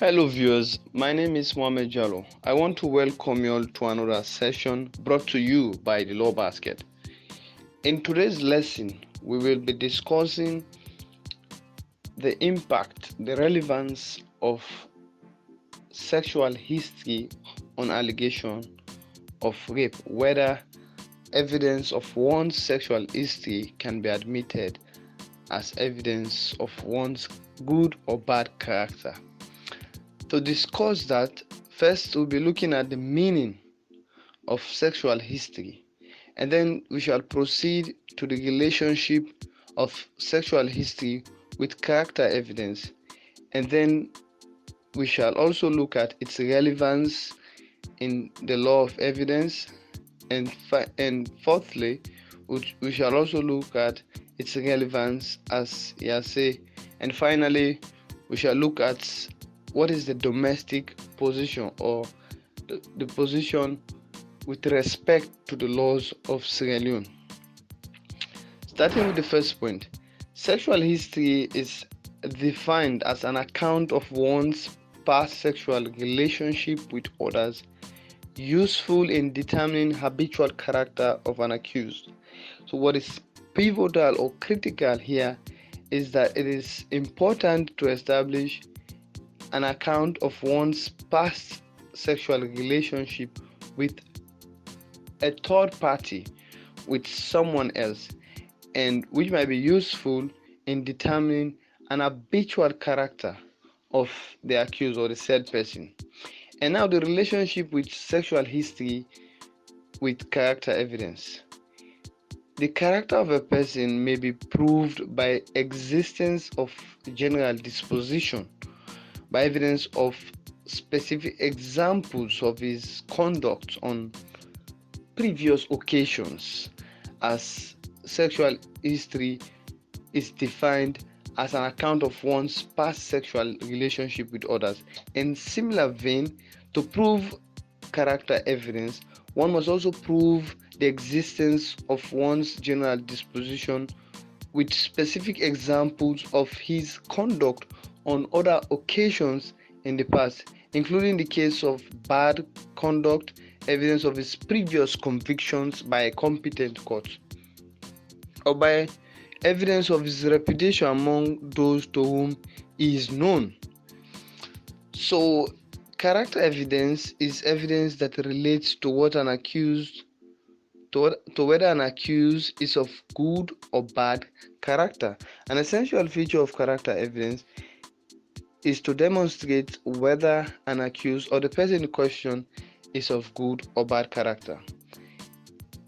Hello viewers, my name is Mohamed Jallo. I want to welcome you all to another session brought to you by the Law Basket. In today's lesson, we will be discussing the impact, the relevance of sexual history on allegation of rape, whether evidence of one's sexual history can be admitted as evidence of one's good or bad character. To discuss that, first we'll be looking at the meaning of sexual history, and then we shall proceed to the relationship of sexual history with character evidence, and then we shall also look at its relevance in the law of evidence, and fourthly, we shall also look at its relevance as hearsay, and finally we shall look at what is the domestic position, or the position with respect to the laws of Sierra Leone. Starting with the first point, sexual history is defined as an account of one's past sexual relationship with others, useful in determining habitual character of an accused. So what is pivotal or critical here is that it is important to establish an account of one's past sexual relationship with a third party, with someone else, and which might be useful in determining an habitual character of the accused or the said person. And now the relationship with sexual history with character evidence. The character of a person may be proved by existence of general disposition, by evidence of specific examples of his conduct on previous occasions, as sexual history is defined as an account of one's past sexual relationship with others. In similar vein, to prove character evidence, one must also prove the existence of one's general disposition with specific examples of his conduct on other occasions in the past, including the case of bad conduct, evidence of his previous convictions by a competent court, or by evidence of his reputation among those to whom he is known. So, character evidence is evidence that relates to what an accused to whether an accused is of good or bad character. An essential feature of character evidence is to demonstrate whether an accused or the person in question is of good or bad character.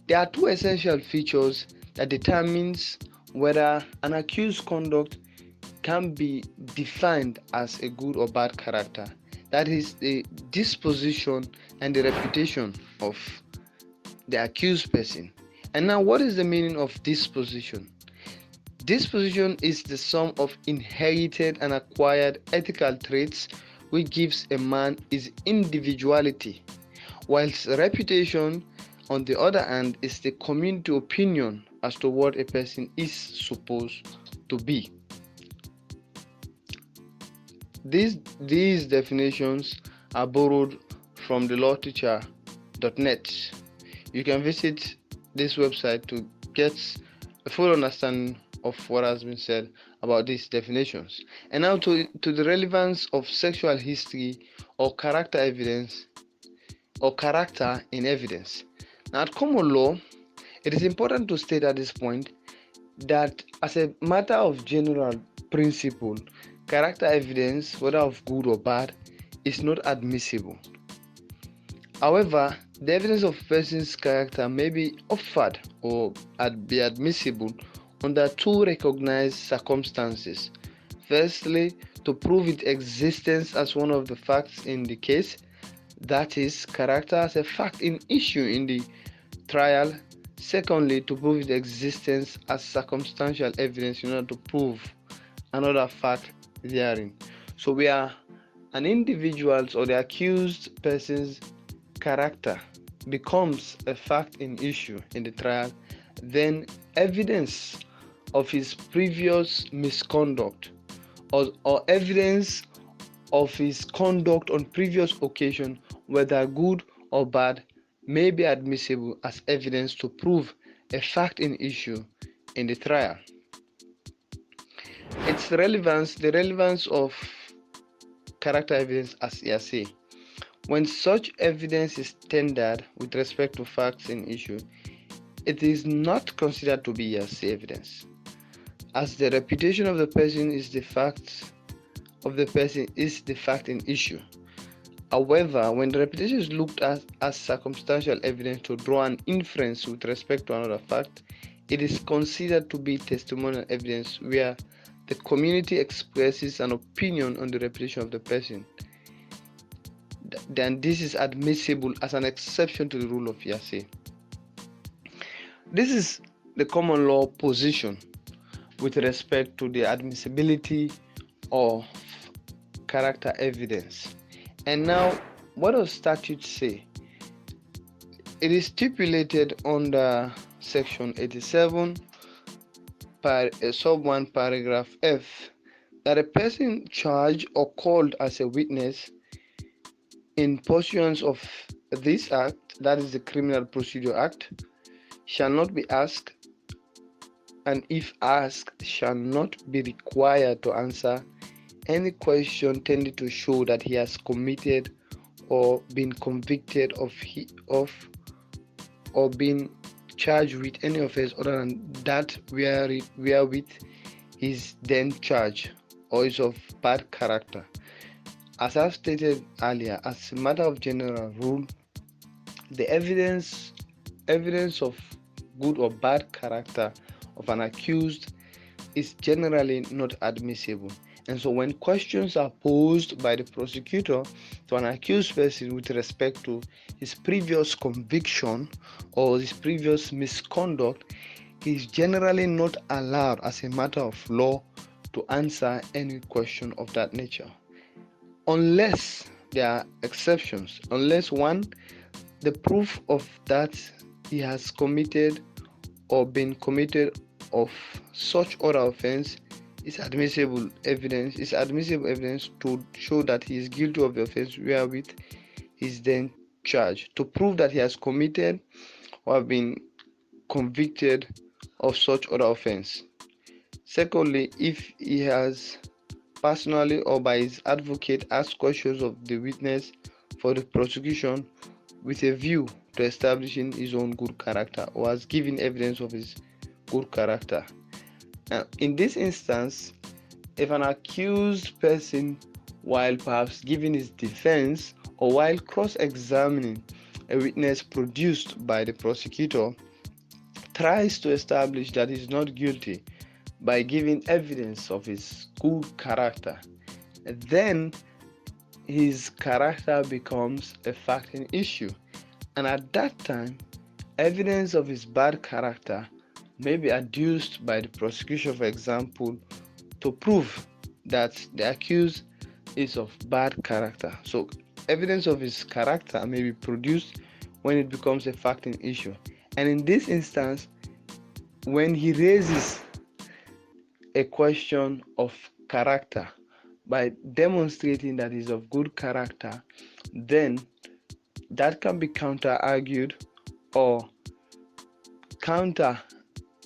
There are two essential features that determines whether an accused's conduct can be defined as a good or bad character. That is the disposition and the reputation of the accused person. And now, what is the meaning of disposition? Disposition is the sum of inherited and acquired ethical traits which gives a man his individuality, whilst reputation, on the other hand, is the community opinion as to what a person is supposed to be. These definitions are borrowed from the lawteacher.net. You can visit this website to get a full understanding of what has been said about these definitions. And now to the relevance of sexual history or character evidence, or character in evidence. Now, at common law, it is important to state at this point that as a matter of general principle, character evidence, whether of good or bad, is not admissible. However, the evidence of a person's character may be offered or be admissible under two recognized circumstances. Firstly, to prove its existence as one of the facts in the case, that is, character as a fact in issue in the trial. Secondly, to prove its existence as circumstantial evidence in order to prove another fact therein. So where an individual's or the accused person's character becomes a fact in issue in the trial, then evidence of his previous misconduct or evidence of his conduct on previous occasion, whether good or bad, may be admissible as evidence to prove a fact in issue in the trial. The relevance of character evidence as hearsay. When such evidence is tendered with respect to facts in issue, it is not considered to be hearsay evidence, as the reputation of the person is the fact in issue. However, when the reputation is looked at as circumstantial evidence to draw an inference with respect to another fact, it is considered to be testimonial evidence where the community expresses an opinion on the reputation of the person. Then this is admissible as an exception to the rule of hearsay. This is the common law position with respect to the admissibility of character evidence. And now, what does statute say? It is stipulated under section 87 sub 1 paragraph F that a person charged or called as a witness in pursuance of this act, that is the Criminal Procedure Act, shall not be asked, and if asked, shall not be required to answer any question tending to show that he has committed or been convicted of or been charged with any offense other than that wherewith he is then charged or is of bad character. As I've stated earlier, as a matter of general rule, the evidence of good or bad character of an accused is generally not admissible. And so when questions are posed by the prosecutor to an accused person with respect to his previous conviction or his previous misconduct, he is generally not allowed as a matter of law to answer any question of that nature, unless there are exceptions. Unless one, the proof of that he has committed or been committed of such other offense is admissible evidence to show that he is guilty of the offense wherewith he is then charged, to prove that he has committed or have been convicted of such other offense. Secondly, if he has personally or by his advocate asked questions of the witness for the prosecution with a view to establishing his own good character, or has given evidence of his good character. Now, in this instance, if an accused person, while perhaps giving his defense or while cross-examining a witness produced by the prosecutor, tries to establish that he is not guilty by giving evidence of his good character, then his character becomes a fact in issue. And at that time, evidence of his bad character may be adduced by the prosecution, for example, to prove that the accused is of bad character. So evidence of his character may be produced when it becomes a fact in issue. And in this instance, when he raises a question of character by demonstrating that he's of good character, then that can be counter-argued, or counter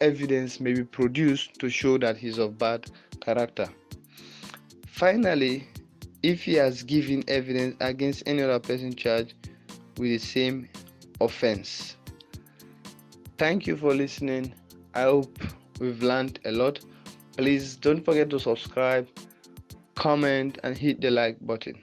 evidence may be produced to show that he's of bad character. Finally, if he has given evidence against any other person charged with the same offense. Thank you for listening. I hope we've learned a lot. Please don't forget to subscribe, comment, and hit the like button.